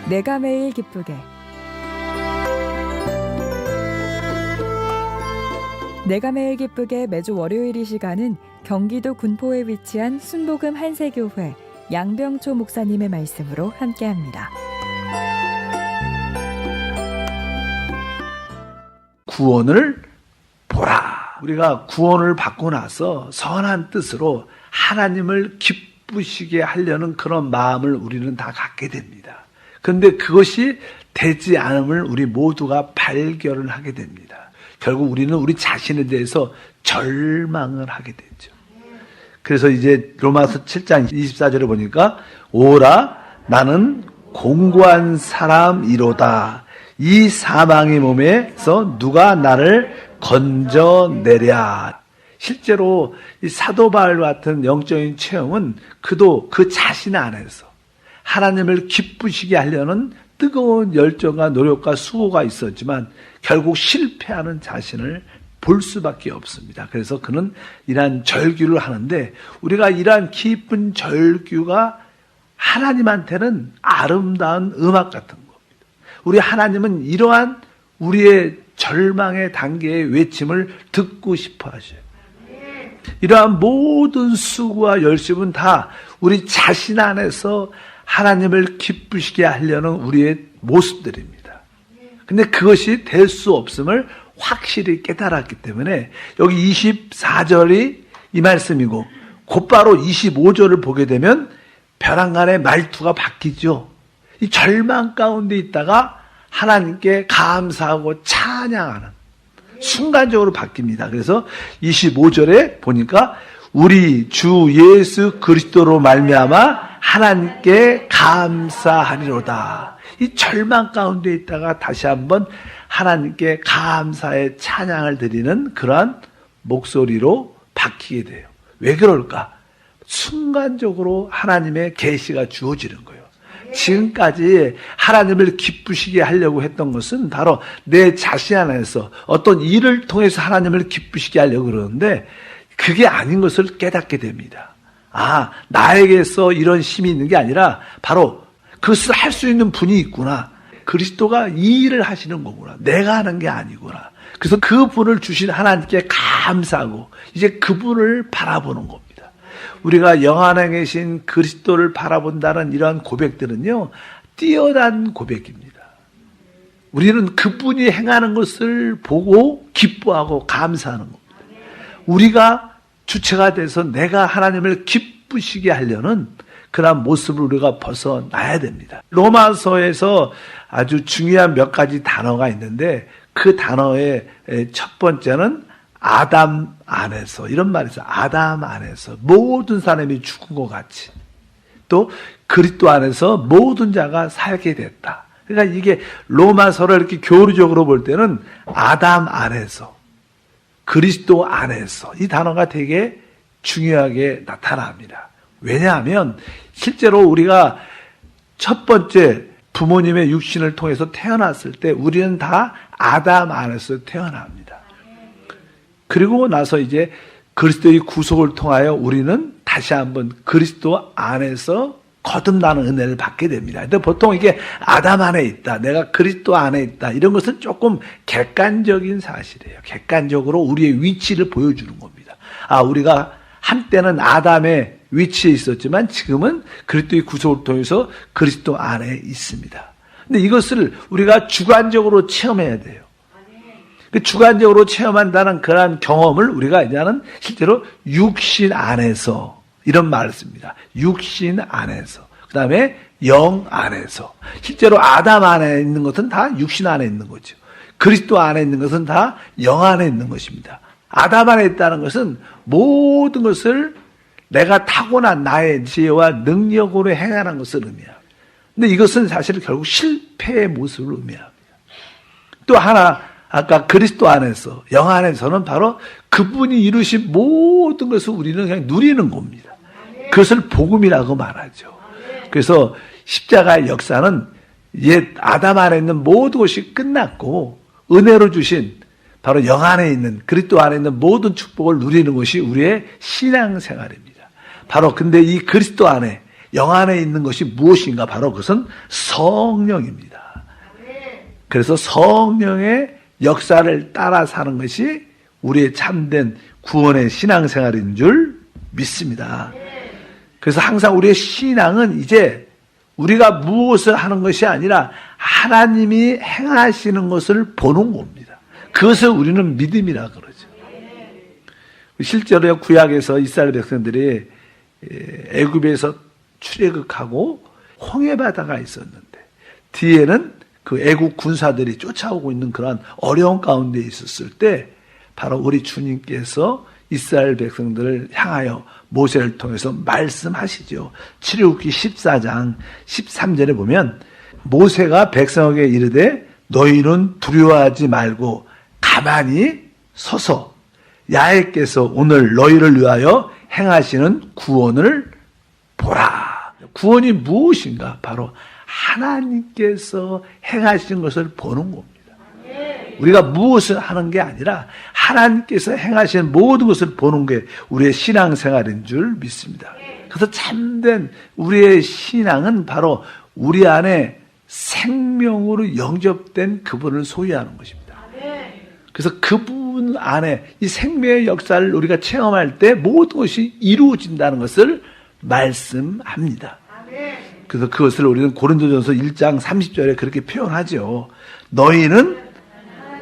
내가 매일 기쁘게 내가 매일 기쁘게 매주 월요일 이 시간은 경기도 군포에 위치한 순복음 한세교회 양병초 목사님의 말씀으로 함께합니다. 구원을 보라. 우리가 구원을 받고 나서 선한 뜻으로 하나님을 기쁘시게 하려는 그런 마음을 우리는 다 갖게 됩니다. 그런데 그것이 되지 않음을 우리 모두가 발견을 하게 됩니다. 결국 우리는 우리 자신에 대해서 절망을 하게 되죠. 그래서 이제 로마서 7장 24절에 보니까 오라 나는 공고한 사람이로다. 이 사망의 몸에서 누가 나를 건져내랴. 실제로 이 사도 바울 같은 영적인 체험은 그도 그 자신 안에서 하나님을 기쁘시게 하려는 뜨거운 열정과 노력과 수고가 있었지만 결국 실패하는 자신을 볼 수밖에 없습니다. 그래서 그는 이러한 절규를 하는데 우리가 이러한 기쁜 절규가 하나님한테는 아름다운 음악 같은 겁니다. 우리 하나님은 이러한 우리의 절망의 단계의 외침을 듣고 싶어 하셔요. 이러한 모든 수고와 열심은 다 우리 자신 안에서 하나님을 기쁘시게 하려는 우리의 모습들입니다. 근데 그것이 될 수 없음을 확실히 깨달았기 때문에 여기 24절이 이 말씀이고 곧바로 25절을 보게 되면 벼랑간의 말투가 바뀌죠. 이 절망 가운데 있다가 하나님께 감사하고 찬양하는 순간적으로 바뀝니다. 그래서 25절에 보니까 우리 주 예수 그리스도로 말미암아 하나님께 감사하리로다. 이 절망 가운데 있다가 다시 한번 하나님께 감사의 찬양을 드리는 그러한 목소리로 바뀌게 돼요. 왜 그럴까? 순간적으로 하나님의 계시가 주어지는 거예요. 지금까지 하나님을 기쁘시게 하려고 했던 것은 바로 내 자신 안에서 어떤 일을 통해서 하나님을 기쁘시게 하려고 그러는데 그게 아닌 것을 깨닫게 됩니다. 아, 나에게서 이런 힘이 있는 게 아니라 바로 그것을 할 수 있는 분이 있구나. 그리스도가 이 일을 하시는 거구나. 내가 하는 게 아니구나. 그래서 그 분을 주신 하나님께 감사하고 이제 그분을 바라보는 겁니다. 우리가 영안에 계신 그리스도를 바라본다는 이러한 고백들은요, 뛰어난 고백입니다. 우리는 그분이 행하는 것을 보고 기뻐하고 감사하는 겁니다. 우리가 주체가 돼서 내가 하나님을 기쁘시게 하려는 그런 모습을 우리가 벗어나야 됩니다. 로마서에서 아주 중요한 몇 가지 단어가 있는데 그 단어의 첫 번째는 아담 안에서, 이런 말이 있어요. 아담 안에서 모든 사람이 죽은 것 같이 또 그리스도 안에서 모든 자가 살게 됐다. 그러니까 이게 로마서를 이렇게 교류적으로 볼 때는 아담 안에서 그리스도 안에서 이 단어가 되게 중요하게 나타납니다. 왜냐하면 실제로 우리가 첫 번째 부모님의 육신을 통해서 태어났을 때 우리는 다 아담 안에서 태어납니다. 그리고 나서 이제 그리스도의 구속을 통하여 우리는 다시 한번 그리스도 안에서 거듭나는 은혜를 받게 됩니다. 근데 보통 이게 아담 안에 있다, 내가 그리스도 안에 있다, 이런 것은 조금 객관적인 사실이에요. 객관적으로 우리의 위치를 보여주는 겁니다. 아, 우리가 한때는 아담의 위치에 있었지만 지금은 그리스도의 구속을 통해서 그리스도 안에 있습니다. 근데 이것을 우리가 주관적으로 체험해야 돼요. 그 주관적으로 체험한다는 그러한 경험을 우리가 이제는 실제로 육신 안에서, 이런 말을 씁니다. 육신 안에서. 그 다음에 영 안에서. 실제로 아담 안에 있는 것은 다 육신 안에 있는 거죠. 그리스도 안에 있는 것은 다 영 안에 있는 것입니다. 아담 안에 있다는 것은 모든 것을 내가 타고난 나의 지혜와 능력으로 행하는 것을 의미합니다. 근데 이것은 사실 결국 실패의 모습을 의미합니다. 또 하나, 아까 그리스도 안에서, 영 안에서는 바로 그분이 이루신 모든 것을 우리는 그냥 누리는 겁니다. 그것을 복음이라고 말하죠. 그래서 십자가의 역사는 옛 아담 안에 있는 모든 것이 끝났고 은혜로 주신 바로 영 안에 있는, 그리스도 안에 있는 모든 축복을 누리는 것이 우리의 신앙생활입니다. 바로 근데 이 그리스도 안에, 영 안에 있는 것이 무엇인가? 바로 그것은 성령입니다. 그래서 성령의 역사를 따라 사는 것이 우리의 참된 구원의 신앙생활인 줄 믿습니다. 그래서 항상 우리의 신앙은 이제 우리가 무엇을 하는 것이 아니라 하나님이 행하시는 것을 보는 겁니다. 그것을 우리는 믿음이라 그러죠. 실제로 구약에서 이스라엘 백성들이 애굽에서 출애굽하고 홍해바다가 있었는데 뒤에는 그 애국 군사들이 쫓아오고 있는 그런 어려운 가운데 있었을 때 바로 우리 주님께서 이스라엘 백성들을 향하여 모세를 통해서 말씀하시죠. 출애굽기 14장 13절에 보면 모세가 백성에게 이르되 너희는 두려워하지 말고 가만히 서서 야훼께서 오늘 너희를 위하여 행하시는 구원을 보라. 구원이 무엇인가? 바로 하나님께서 행하시는 것을 보는 겁니다. 우리가 무엇을 하는 게 아니라 하나님께서 행하시는 모든 것을 보는 게 우리의 신앙생활인 줄 믿습니다. 그래서 참된 우리의 신앙은 바로 우리 안에 생명으로 영접된 그분을 소유하는 것입니다. 그래서 그분 안에 이 생명의 역사를 우리가 체험할 때 모든 것이 이루어진다는 것을 말씀합니다. 그래서 그것을 우리는 고린도전서 1장 30절에 그렇게 표현하죠. 너희는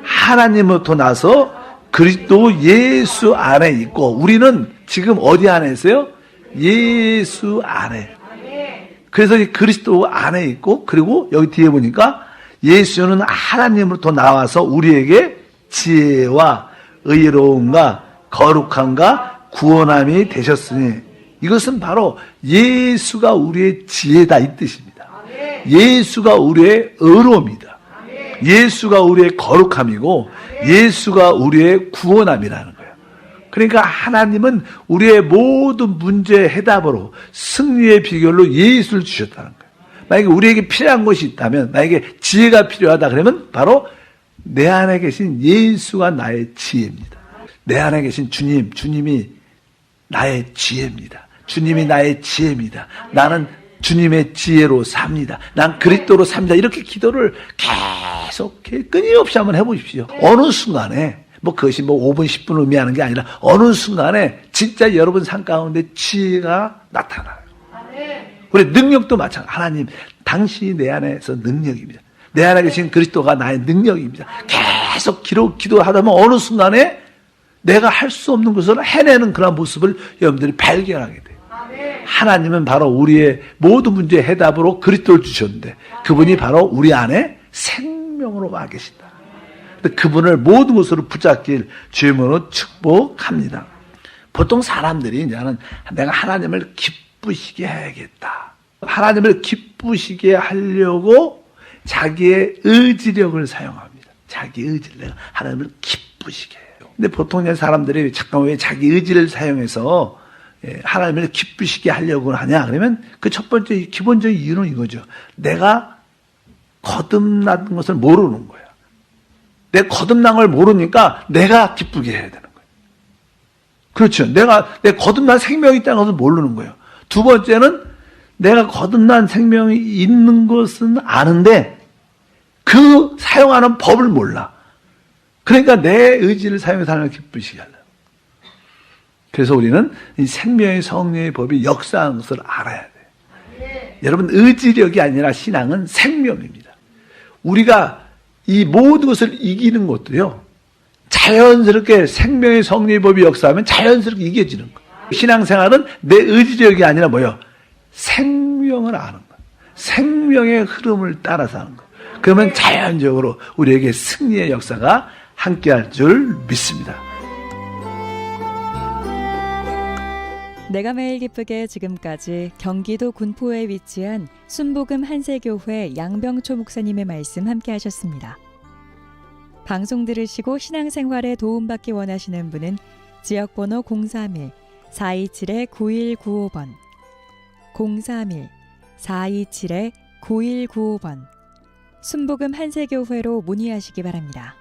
하나님으로부터 나서 그리스도 예수 안에 있고 우리는 지금 어디 안에 있어요? 예수 안에. 그래서 이 그리스도 안에 있고 그리고 여기 뒤에 보니까 예수는 하나님으로부터 나와서 우리에게 지혜와 의로움과 거룩함과 구원함이 되셨으니 이것은 바로 예수가 우리의 지혜다 이 뜻입니다. 예수가 우리의 의로움이다. 예수가 우리의 거룩함이고 예수가 우리의 구원함이라는 거예요. 그러니까 하나님은 우리의 모든 문제의 해답으로 승리의 비결로 예수를 주셨다는 거예요. 만약에 우리에게 필요한 것이 있다면 만약에 지혜가 필요하다 그러면 바로 내 안에 계신 예수가 나의 지혜입니다. 내 안에 계신 주님이 나의 지혜입니다. 주님이 나의 지혜입니다. 나는 주님의 지혜로 삽니다. 난 그리스도로 삽니다. 이렇게 기도를 계속 끊임없이 한번 해보십시오. 어느 순간에 그것이 5분 10분 의미하는 게 아니라 어느 순간에 진짜 여러분 삶 가운데 지혜가 나타나요. 우리 능력도 마찬가지. 하나님 당신이 내 안에서 능력입니다. 내 안에 계신 그리스도가 나의 능력입니다. 계속 기도하다 보면 어느 순간에 내가 할 수 없는 것을 해내는 그런 모습을 여러분들이 발견하게 돼요. 하나님은 바로 우리의 모든 문제의 해답으로 그리스도를 주셨는데 그분이 바로 우리 안에 생명으로 와 계신다. 그분을 모든 것으로 붙잡길 주님으로 축복합니다. 보통 사람들이 이제는 내가 하나님을 기쁘시게 해야겠다. 하나님을 기쁘시게 하려고 자기의 의지력을 사용합니다. 자기 의지를 내가 하나님을 기쁘시게 해요. 근데 보통 이제 사람들이 잠깐 왜 자기 의지를 사용해서 하나님을 기쁘시게 하려고 하냐? 그러면 그 첫 번째 기본적인 이유는 이거죠. 내가 거듭난 것을 모르는 거야. 내 거듭난 걸 모르니까 내가 기쁘게 해야 되는 거예요. 그렇죠. 내 거듭난 생명이 있다는 것을 모르는 거예요. 두 번째는 내가 거듭난 생명이 있는 것은 아는데 그 사용하는 법을 몰라. 그러니까 내 의지를 사용해서 하나님을 기쁘시게 하려고. 그래서 우리는 이 생명의 성령의 법이 역사하는 것을 알아야 돼요. 여러분 의지력이 아니라 신앙은 생명입니다. 우리가 이 모든 것을 이기는 것도요. 자연스럽게 생명의 성령의 법이 역사하면 자연스럽게 이겨지는 거예요. 신앙생활은 내 의지력이 아니라 뭐예요? 생명을 아는 거예요. 생명의 흐름을 따라서 하는 거예요. 그러면 자연적으로 우리에게 승리의 역사가 함께할 줄 믿습니다. 내가 매일 기쁘게 지금까지 경기도 군포에 위치한 순복음 한세교회 양병초 목사님의 말씀 함께 하셨습니다. 방송 들으시고 신앙생활에 도움받기 원하시는 분은 지역번호 031-427-9195번 031-427-9195번 순복음 한세교회로 문의하시기 바랍니다.